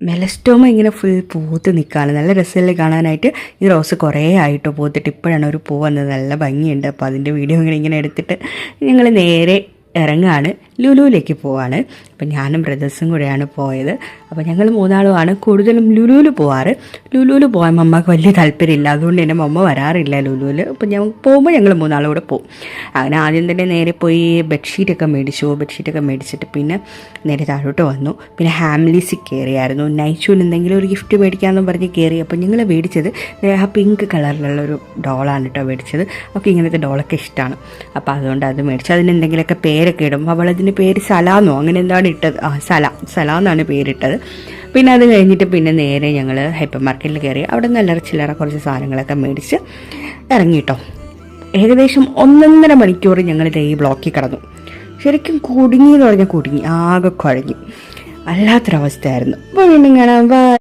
Melastoma ഇങ്ങനെ full പൂത്ത് നിൽക്കുകയാണ്. നല്ല രസമല്ലേ കാണാനായിട്ട്. ഈ റോസ് കുറേ ആയിട്ടോ പൂത്തിട്ട് ഇപ്പോഴാണ് ഒരു പൂ വന്നത്. നല്ല ഭംഗിയുണ്ട്. അപ്പോൾ അതിൻ്റെ വീഡിയോ ഇങ്ങനെ എടുത്തിട്ട് ഞങ്ങൾ നേരെ ഇറങ്ങാണ്, ലുലുവിലേക്ക് പോവാണ്. അപ്പം ഞാനും ബ്രദേഴ്സും കൂടെയാണ് പോയത്. അപ്പോൾ ഞങ്ങൾ മൂന്നാളുമാണ് കൂടുതലും ലുലുവിൽ പോവാറ്. ലുലുവിൽ പോകാൻ മമ്മക്ക് വലിയ താല്പര്യമില്ല, അതുകൊണ്ട് തന്നെ മമ്മ വരാറില്ല ലുലുവിൽ. അപ്പം ഞാൻ പോകുമ്പോൾ ഞങ്ങൾ മൂന്നാളും കൂടെ പോകും. അങ്ങനെ ആദ്യം തന്നെ നേരെ പോയി ബെഡ്ഷീറ്റൊക്കെ മേടിച്ചിട്ട് പിന്നെ നേരെ താഴോട്ട് വന്നു. പിന്നെ ഹാംലീസിൽ കയറിയായിരുന്നു. നൈച്ചൂന് എന്തെങ്കിലും ഒരു ഗിഫ്റ്റ് മേടിക്കാമെന്നും പറഞ്ഞ് കയറി. അപ്പോൾ ഞങ്ങൾ മേടിച്ചത് ആ പിങ്ക് കളറിലുള്ളൊരു ഡോളാണ് കേട്ടോ മേടിച്ചത്. അപ്പോൾ ഇങ്ങനത്തെ ഡോളൊക്കെ ഇഷ്ടമാണ്. അപ്പോൾ അതുകൊണ്ട് അത് മേടിച്ചു. അതിനെന്തെങ്കിലുമൊക്കെ പേരൊക്കെ ഇടും. അവളതിന് പേര് സലാന്നോ അങ്ങനെ എന്താണ് ഇട്ടത്. സല എന്നാണ് പേരിട്ടത്. പിന്നെ അത് കഴിഞ്ഞിട്ട് പിന്നെ നേരെ ഞങ്ങൾ ഹൈപ്പർ മാർക്കറ്റിൽ കയറി. അവിടെ നല്ല ചില്ലറ കുറച്ച് സാധനങ്ങളൊക്കെ മേടിച്ച് ഇറങ്ങിയിട്ടോ. ഏകദേശം 1.5 മണിക്കൂർ ഞങ്ങൾ ഈ ബ്ലോക്കിൽ കിടന്നു. ശരിക്കും കുടുങ്ങി എന്ന് പറഞ്ഞാൽ കുടുങ്ങി, ആകെ കുഴങ്ങി, വല്ലാത്തൊരവസ്ഥയായിരുന്നു. അപ്പോൾ വീണ്ടും കാണാം.